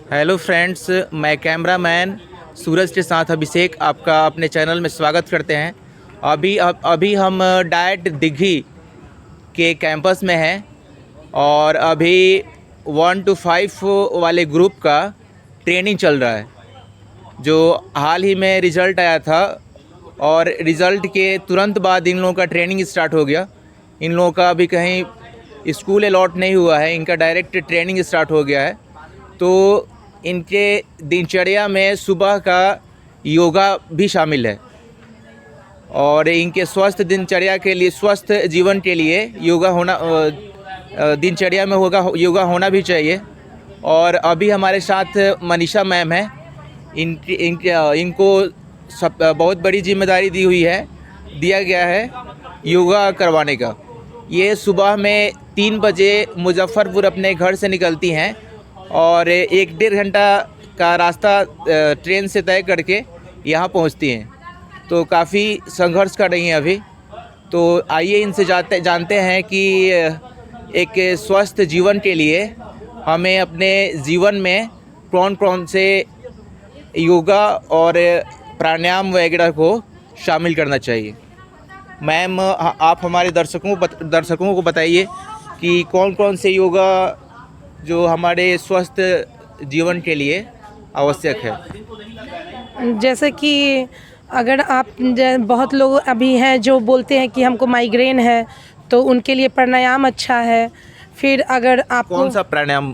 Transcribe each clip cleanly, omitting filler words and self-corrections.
Hello friends, मैं cameraman सूरज के साथ अभिषेक आपका अपने चैनल में स्वागत करते हैं। अभी हम डाइट दिघी के कैंपस में हैं और अभी 1 to 5 वाले ग्रुप का ट्रेनिंग चल रहा है, जो हाल ही में रिज़ल्ट आया था और रिज़ल्ट के तुरंत बाद इन लोगों का ट्रेनिंग स्टार्ट हो गया। इन लोगों का अभी कहीं स्कूल अलॉट नहीं हुआ है, इनका डायरेक्ट ट्रेनिंग स्टार्ट हो गया है। तो इनके दिनचर्या में सुबह का योगा भी शामिल है और इनके स्वस्थ दिनचर्या के लिए, स्वस्थ जीवन के लिए योगा होना, दिनचर्या में योगा होना भी चाहिए। और अभी हमारे साथ मनीषा मैम है। इनको बहुत बड़ी जिम्मेदारी दिया गया है योगा करवाने का। ये सुबह में 3 बजे मुजफ्फरपुर अपने घर से निकलती हैं और 1-1.5 घंटा का रास्ता ट्रेन से तय करके यहाँ पहुँचती हैं। तो काफ़ी संघर्ष कर रही हैं अभी। तो आइए इनसे जानते हैं कि एक स्वस्थ जीवन के लिए हमें अपने जीवन में कौन कौन से योगा और प्राणायाम वगैरह को शामिल करना चाहिए। मैम, आप हमारे दर्शकों को बताइए कि कौन कौन से योगा जो हमारे स्वस्थ जीवन के लिए आवश्यक है। जैसे कि अगर बहुत लोग अभी हैं जो बोलते हैं कि हमको माइग्रेन है, तो उनके लिए प्राणायाम अच्छा है। फिर अगर आपको कौन सा प्राणायाम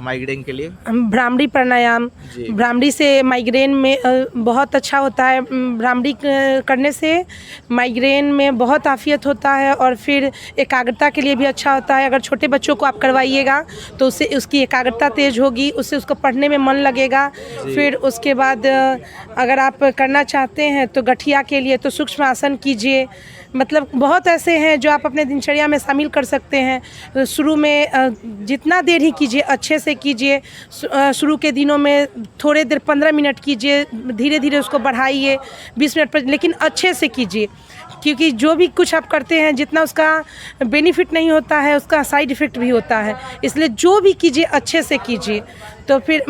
माइग्रेन के लिए? भ्रामरी प्राणायाम। भ्रामरी से माइग्रेन में बहुत अच्छा होता है। भ्रामरी करने से माइग्रेन में बहुत आफियत होता है और फिर एकाग्रता के लिए भी अच्छा होता है। अगर छोटे बच्चों को आप करवाइएगा तो उससे उसकी एकाग्रता तेज होगी, उससे उसको पढ़ने में मन लगेगा। फिर उसके बाद अगर आप करना चाहते हैं तो गठिया के लिए तो सूक्ष्म आसन कीजिए। मतलब बहुत ऐसे हैं जो आप अपने दिनचर्या में शामिल कर सकते हैं। शुरू में जितना देर ही कीजिए, अच्छे से कीजिए। शुरू के दिनों में थोड़े देर 15 मिनट कीजिए, धीरे धीरे उसको बढ़ाइए 20 मिनट पर, लेकिन अच्छे से कीजिए। क्योंकि जो भी कुछ आप करते हैं, जितना उसका बेनिफिट नहीं होता है उसका साइड इफ़ेक्ट भी होता है। इसलिए जो भी कीजिए अच्छे से कीजिए। तो फिर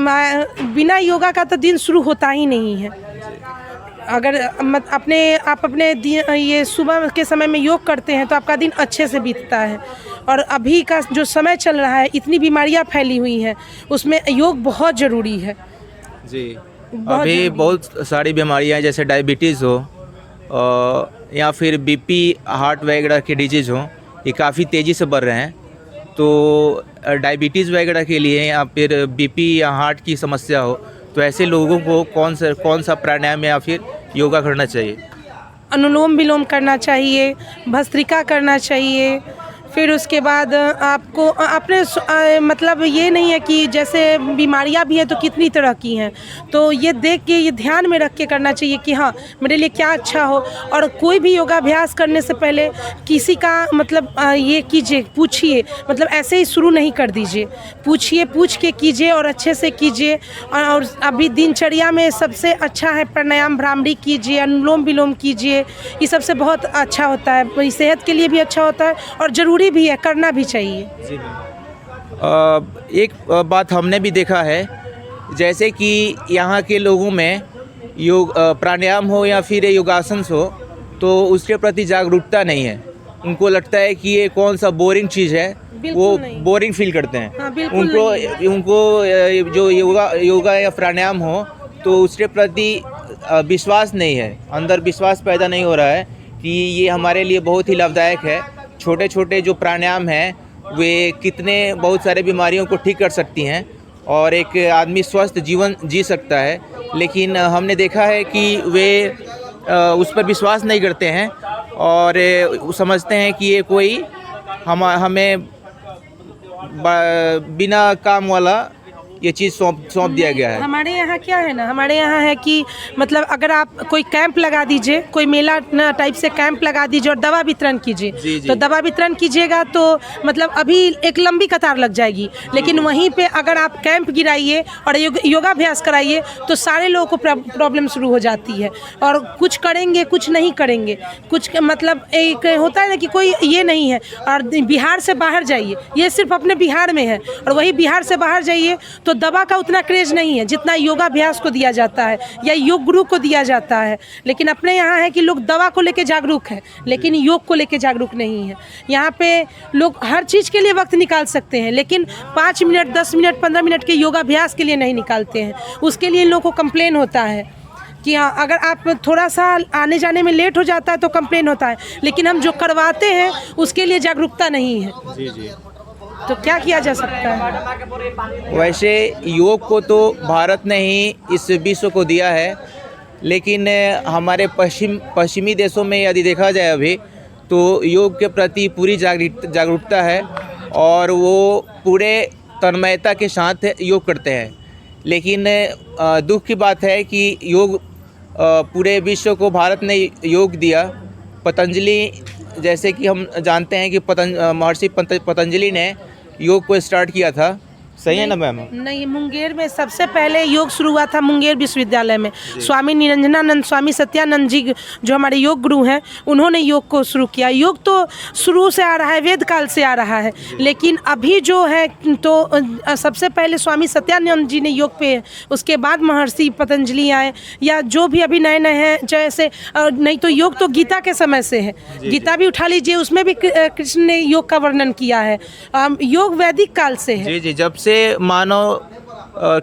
बिना योगा का तो दिन शुरू होता ही नहीं है। अगर आप अपने ये सुबह के समय में योग करते हैं तो आपका दिन अच्छे से बीतता है। और अभी का जो समय चल रहा है, इतनी बीमारियां फैली हुई हैं, उसमें योग बहुत ज़रूरी है जी। अभी बहुत सारी बीमारियां जैसे डायबिटीज़ हो या फिर बीपी, हार्ट वगैरह के डिजीज़ हो, ये काफ़ी तेज़ी से बढ़ रहे हैं। तो डायबिटीज़ वगैरह के लिए या फिर बीपी या हार्ट की समस्या हो, तो ऐसे लोगों को कौन सा प्राणायाम या फिर योगा करना चाहिए? अनुलोम विलोम करना चाहिए, भस्त्रिका करना चाहिए। फिर उसके बाद आपको अपने मतलब ये नहीं है कि जैसे बीमारियां भी हैं तो कितनी तरह की हैं, तो ये देख के, ये ध्यान में रख के करना चाहिए कि हाँ मेरे लिए क्या अच्छा हो। और कोई भी योगाभ्यास करने से पहले किसी का मतलब ये कीजिए, पूछिए। मतलब ऐसे ही शुरू नहीं कर दीजिए, पूछिए, पूछ के कीजिए और अच्छे से कीजिए। और अभी दिनचर्या में सबसे अच्छा है प्राणायाम, भ्रामरी कीजिए, अनुलोम विलोम कीजिए। ये सबसे बहुत अच्छा होता है, सेहत के लिए भी अच्छा होता है और ज़रूरी भी है, करना भी चाहिए। जी। एक बात हमने भी देखा है, जैसे कि यहाँ के लोगों में प्राणायाम हो या फिर योगासन हो, तो उसके प्रति जागरूकता नहीं है। उनको लगता है कि ये कौन सा बोरिंग चीज़ है, वो बोरिंग फील करते हैं। हाँ, उनको जो योगा या प्राणायाम हो तो उसके प्रति विश्वास नहीं है, अंदर विश्वास पैदा नहीं हो रहा है कि ये हमारे लिए बहुत ही लाभदायक है। छोटे छोटे जो प्राणायाम हैं वे बहुत सारे बीमारियों को ठीक कर सकती हैं और एक आदमी स्वस्थ जीवन जी सकता है। लेकिन हमने देखा है कि वे उस पर विश्वास नहीं करते हैं और समझते हैं कि ये कोई हमें बिना काम वाला ये चीज़ सौंप दिया गया है। हमारे यहाँ क्या है ना, हमारे यहाँ है कि मतलब अगर आप कोई कैंप लगा दीजिए, कोई मेला टाइप से कैंप लगा दीजिए और दवा वितरण कीजिए। तो दवा वितरण कीजिएगा तो मतलब अभी एक लंबी कतार लग जाएगी, लेकिन वहीं पे अगर आप कैंप गिराइए और योगाभ्यास कराइए तो सारे लोगों को प्रॉब्लम शुरू हो जाती है। और कुछ करेंगे, कुछ नहीं करेंगे, कुछ मतलब एक होता है ना कि कोई ये नहीं है। और बिहार से बाहर जाइए, ये सिर्फ अपने बिहार में है, और वही बिहार से बाहर जाइए तो तो दवा का उतना क्रेज नहीं है जितना योगाभ्यास को दिया जाता है या योग गुरु को दिया जाता है। लेकिन अपने यहाँ है कि लोग दवा को लेके जागरूक है लेकिन योग को लेके जागरूक नहीं है। यहाँ पे लोग हर चीज़ के लिए वक्त निकाल सकते हैं लेकिन 5 मिनट 10 मिनट 15 मिनट के योगाभ्यास के लिए नहीं निकालते हैं। उसके लिए इन लोगों को कंप्लेन होता है कि हाँ, अगर आप थोड़ा सा आने जाने में लेट हो जाता है तो कंप्लेन होता है, लेकिन हम जो करवाते हैं उसके लिए जागरूकता नहीं है। जी जी। तो क्या किया जा सकता है? वैसे योग को तो भारत ने ही इस विश्व को दिया है, लेकिन हमारे पश्चिमी देशों में यदि देखा जाए अभी तो योग के प्रति पूरी जागरूकता है और वो पूरे तन्मयता के साथ योग करते हैं। लेकिन दुख की बात है कि योग पूरे विश्व को भारत ने योग दिया। पतंजलि, जैसे कि हम जानते हैं कि महर्षि पतंजलि ने योग को स्टार्ट किया था, सही है ना मैम? नहीं, मुंगेर में सबसे पहले योग शुरू हुआ था मुंगेर विश्वविद्यालय में। स्वामी निरंजनानंद, स्वामी सत्यानंद जी जो हमारे योग गुरु हैं, उन्होंने योग को शुरू किया। योग तो शुरू से आ रहा है, वेद काल से आ रहा है, लेकिन अभी जो है तो सबसे पहले स्वामी सत्यानंद जी ने योग पे, उसके बाद महर्षि पतंजलि आए या जो भी अभी नए नए हैं, जैसे नहीं तो योग तो गीता के समय से है। गीता भी उठा लीजिए, उसमें भी कृष्ण ने योग का वर्णन किया है। योग वैदिक काल से है। जी जी, जब से मानव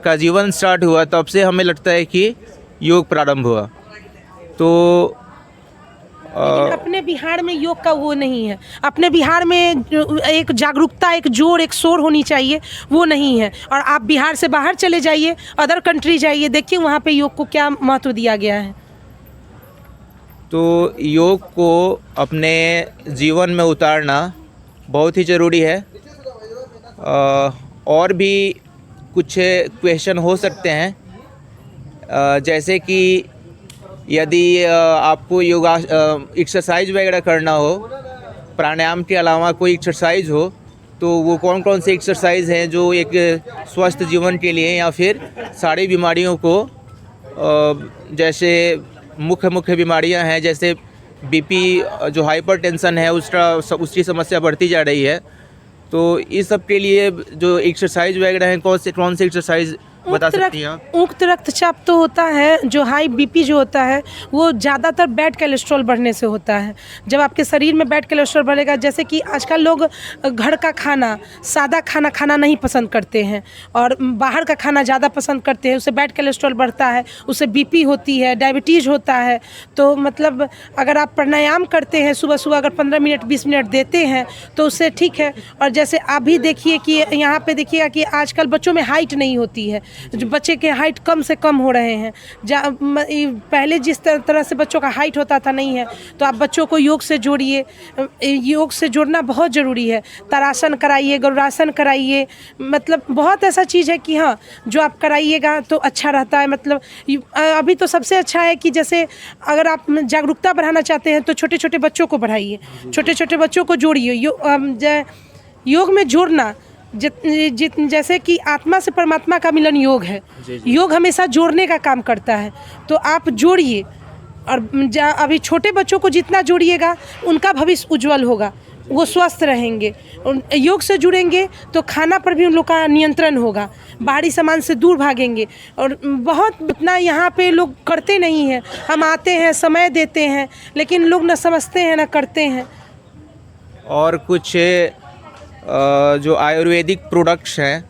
का जीवन स्टार्ट हुआ तब से हमें लगता है कि योग प्रारंभ हुआ। तो लेकिन अपने बिहार में योग का वो नहीं है। अपने बिहार में एक जागरूकता, एक जोर, एक शोर होनी चाहिए, वो नहीं है। और आप बिहार से बाहर चले जाइए, अदर कंट्री जाइए, देखिए वहाँ पे योग को क्या महत्व दिया गया है। तो योग को अपने जीवन में उतारना बहुत ही ज़रूरी है। और भी कुछ क्वेश्चन हो सकते हैं, जैसे कि यदि आपको योगा एक्सरसाइज वगैरह करना हो, प्राणायाम के अलावा कोई एक्सरसाइज हो, तो वो कौन कौन सी एक्सरसाइज हैं जो एक स्वस्थ जीवन के लिए या फिर सारी बीमारियों को, जैसे मुख्य बीमारियां हैं जैसे बीपी, जो हाइपरटेंशन है उसकी समस्या बढ़ती जा रही है, तो इस सब के लिए जो एक्सरसाइज वगैरह हैं, कौन से एक्सरसाइज बता सकती हैं आप? उक्त रक्तचाप तो होता है, जो हाई बीपी जो होता है वो ज़्यादातर बैड कोलेस्ट्रॉल बढ़ने से होता है। जब आपके शरीर में बैड कोलेस्ट्रॉल बढ़ेगा, जैसे कि आजकल लोग घर का खाना, सादा खाना खाना नहीं पसंद करते हैं और बाहर का खाना ज़्यादा पसंद करते हैं, उससे बैड कोलेस्ट्रॉल बढ़ता है, उससे बीपी होती है, डायबिटीज़ होता है। तो मतलब अगर आप प्राणायाम करते हैं सुबह सुबह, अगर 15 मिनट 20 मिनट देते हैं तो उससे ठीक है। और जैसे अभी देखिए कि यहाँ पे देखिएगा कि आजकल बच्चों में हाइट नहीं होती है, जो बच्चे के हाइट कम से कम हो रहे हैं। पहले जिस तरह से बच्चों का हाइट होता था, नहीं है। तो आप बच्चों को योग से जोड़िए, योग से जोड़ना बहुत ज़रूरी है। तारासन कराइए, गरुड़ासन कराइए, मतलब बहुत ऐसा चीज़ है कि हाँ, जो आप कराइएगा तो अच्छा रहता है। मतलब अभी तो सबसे अच्छा है कि जैसे अगर आप जागरूकता बढ़ाना चाहते हैं तो छोटे छोटे बच्चों को बढ़ाइए, छोटे छोटे बच्चों को जोड़िए। योग में जोड़ना, जैसे कि आत्मा से परमात्मा का मिलन योग है। योग हमेशा जोड़ने का काम करता है, तो आप जोड़िए। और अभी छोटे बच्चों को जितना जोड़िएगा उनका भविष्य उज्जवल होगा, वो स्वस्थ रहेंगे। योग से जुड़ेंगे तो खाना पर भी उन लोग का नियंत्रण होगा, बाहरी सामान से दूर भागेंगे। और बहुत उतना यहाँ पे लोग करते नहीं हैं। हम आते हैं, समय देते हैं, लेकिन लोग ना समझते हैं ना करते हैं। और कुछ जो आयुर्वेदिक प्रोडक्ट्स हैं,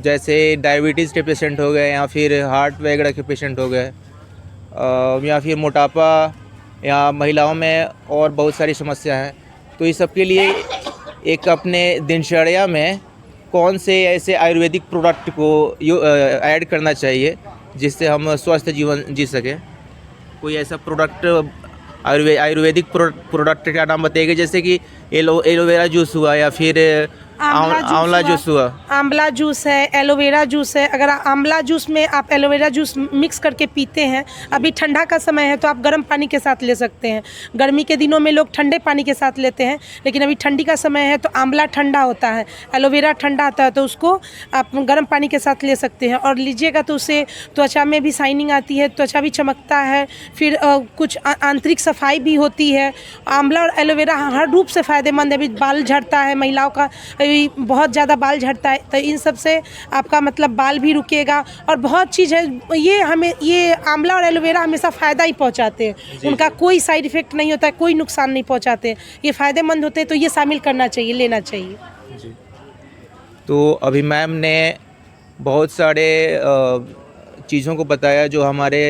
जैसे डायबिटीज़ के पेशेंट हो गए या फिर हार्ट वगैरह के पेशेंट हो गए, या फिर मोटापा, या महिलाओं में और बहुत सारी समस्या हैं, तो इस सब के लिए एक अपने दिनचर्या में कौन से ऐसे आयुर्वेदिक प्रोडक्ट को ऐड करना चाहिए जिससे हम स्वस्थ जीवन जी सकें? कोई ऐसा प्रोडक्ट, आयुर्वेदिक प्रोडक्ट का नाम बताइएगा, जैसे कि एलोवेरा जूस हुआ या फिर आंवला जूस हुआ। आंवला जूस है, एलोवेरा जूस है। अगर आंवला जूस में आप एलोवेरा जूस मिक्स करके पीते हैं, अभी ठंडा का समय है तो आप गर्म पानी के साथ ले सकते हैं। गर्मी के दिनों में लोग ठंडे पानी के साथ लेते हैं, लेकिन अभी ठंडी का समय है तो आंवला ठंडा होता है, एलोवेरा ठंडा होता है, तो उसको आप गर्म पानी के साथ ले सकते हैं। और लीजिएगा तो उससे त्वचा में भी शाइनिंग आती है, त्वचा भी चमकता है, फिर कुछ आंतरिक सफाई भी होती है। आंवला और एलोवेरा हर रूप से फ़ायदेमंद है। अभी बाल झड़ता है, महिलाओं का कोई बहुत ज़्यादा बाल झड़ता है तो इन सब से आपका मतलब बाल भी रुकेगा। और बहुत चीज़ है, ये आंवला और एलोवेरा हमेशा फ़ायदा ही पहुंचाते हैं, उनका कोई साइड इफ़ेक्ट नहीं होता है, कोई नुकसान नहीं पहुंचाते, ये फ़ायदेमंद होते हैं, तो ये शामिल करना चाहिए, लेना चाहिए। तो अभी मैम ने बहुत सारे चीज़ों को बताया जो हमारे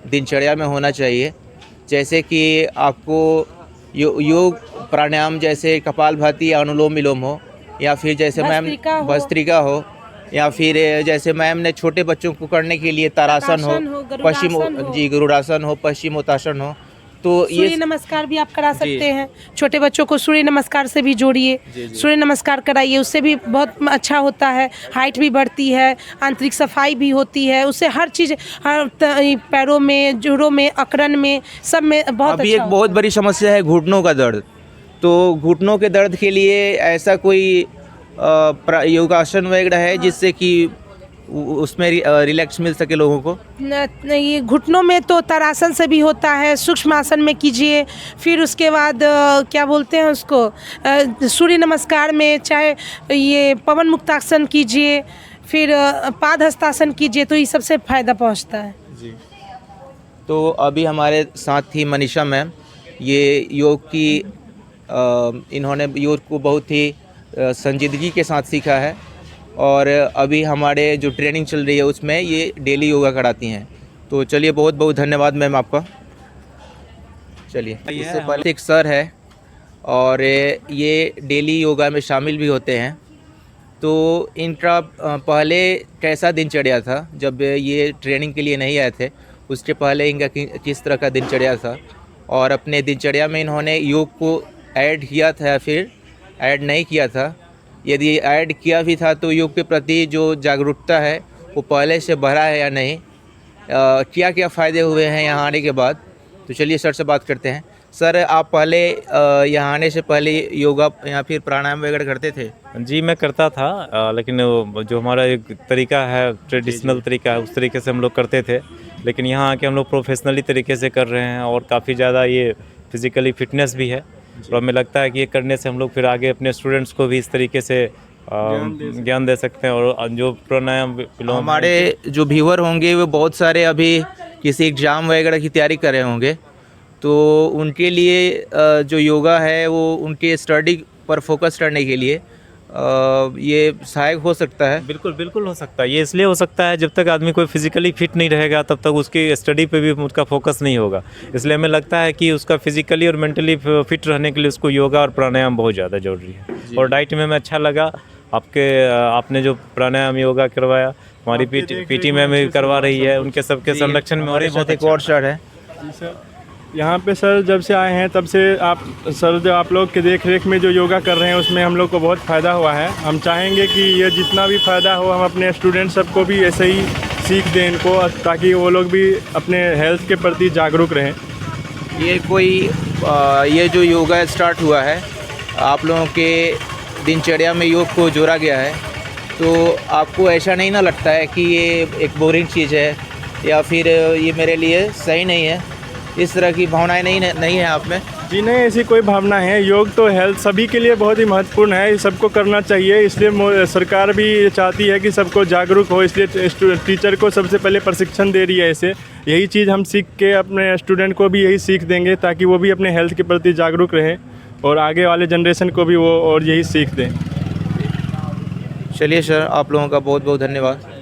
दिनचर्या में होना चाहिए, जैसे कि आपको योग प्राणायाम जैसे कपालभाति या अनुलोम विलोम हो, या फिर जैसे मैम भस्त्रिका हो, या फिर जैसे मैम ने छोटे बच्चों को करने के लिए तारासन हो, गरुड़ासन हो, पश्चिमोत्तासन हो, तो सूर्य नमस्कार भी आप करा सकते हैं। छोटे बच्चों को सूर्य नमस्कार से भी जोड़िए, सूर्य नमस्कार कराइए, उससे भी बहुत अच्छा होता है, हाइट भी बढ़ती है, आंतरिक सफाई भी होती है, उससे हर चीज़, हर पैरों में, जोड़ों में, अकड़न में, सब में बहुत अभी अच्छा एक बहुत बड़ी समस्या है घुटनों का दर्द। तो घुटनों के दर्द के लिए ऐसा कोई योगासन वगैरह है जिससे कि उसमें रिलैक्स मिल सके लोगों को? ये घुटनों में तो तारासन से भी होता है, सूक्ष्म आसन में कीजिए, फिर उसके बाद क्या बोलते हैं उसको, सूर्य नमस्कार में चाहे ये पवन मुक्तासन कीजिए, फिर पाद हस्तासन कीजिए, तो ये सबसे फ़ायदा पहुंचता है। जी। तो अभी हमारे साथ थी मनीषा मैम, ये योग की इन्होंने योग को बहुत ही संजीदगी के साथ सीखा है, और अभी हमारे जो ट्रेनिंग चल रही है उसमें ये डेली योगा कराती हैं। तो चलिए, बहुत बहुत धन्यवाद मैम आपका। चलिए, इससे पहले एक सर है और ये डेली योगा में शामिल भी होते हैं। तो इनका पहले कैसा दिनचर्या था जब ये ट्रेनिंग के लिए नहीं आए थे, उसके पहले इनका किस तरह का दिनचर्या था, और अपने दिनचर्या में इन्होंने योग को ऐड किया था या फिर ऐड नहीं किया था, यदि ऐड किया भी था तो योग के प्रति जो जागरूकता है वो पहले से बढ़ा है या नहीं, क्या क्या फ़ायदे हुए हैं यहाँ आने के बाद। तो चलिए सर से बात करते हैं। सर, आप पहले यहाँ आने से पहले योगा या फिर प्राणायाम वगैरह करते थे? जी, मैं करता था, लेकिन जो हमारा एक तरीका है, ट्रेडिशनल तरीका है, उस तरीके से हम लोग करते थे। लेकिन यहाँ आके हम लोग प्रोफेशनली तरीके से कर रहे हैं और काफ़ी ज़्यादा ये फिज़िकली फिटनेस भी है। और हमें लगता है कि ये करने से हम लोग फिर आगे अपने स्टूडेंट्स को भी इस तरीके से ज्ञान दे सकते हैं। और जो प्राणायाम हमारे जो व्यूअर होंगे वो बहुत सारे अभी किसी एग्ज़ाम वगैरह की तैयारी कर रहे होंगे, तो उनके लिए जो योगा है वो उनके स्टडी पर फोकस करने के लिए ये सहायक हो सकता है। बिल्कुल बिल्कुल हो सकता है। ये इसलिए हो सकता है, जब तक आदमी कोई फिजिकली फिट नहीं रहेगा तब तक उसकी स्टडी पे भी उसका फोकस नहीं होगा। इसलिए हमें लगता है कि उसका फिजिकली और मेंटली फिट रहने के लिए उसको योगा और प्राणायाम बहुत ज़्यादा जरूरी है। और डाइट में हमें अच्छा लगा आपने जो प्राणायाम योगा करवाया, हमारी पीटी मैम भी करवा रही है, उनके सबके संरक्षण में। हमारे साथ एक और सर है। यहाँ पे सर जब से आए हैं तब से जो आप लोग के देख रेख में जो योगा कर रहे हैं उसमें हम लोग को बहुत फ़ायदा हुआ है। हम चाहेंगे कि ये जितना भी फ़ायदा हो हम अपने स्टूडेंट सबको भी ऐसे ही सीख दें इनको, ताकि वो लोग भी अपने हेल्थ के प्रति जागरूक रहें। ये जो योगा स्टार्ट हुआ है, आप लोगों के दिनचर्या में योग को जोड़ा गया है, तो आपको ऐसा नहीं ना लगता है कि ये एक बोरिंग चीज़ है या फिर ये मेरे लिए सही नहीं है, इस तरह की भावनाएं नहीं है आप में? जी नहीं, ऐसी कोई भावना है। योग तो हेल्थ सभी के लिए बहुत ही महत्वपूर्ण है, सबको करना चाहिए। इसलिए सरकार भी चाहती है कि सबको जागरूक हो, इसलिए टीचर को सबसे पहले प्रशिक्षण दे रही है ऐसे। यही चीज़ हम सीख के अपने स्टूडेंट को भी यही सीख देंगे, ताकि वो भी अपने हेल्थ के प्रति जागरूक रहे और आगे वाले जनरेशन को भी वो और यही सीख दें। चलिए सर, आप लोगों का बहुत बहुत धन्यवाद।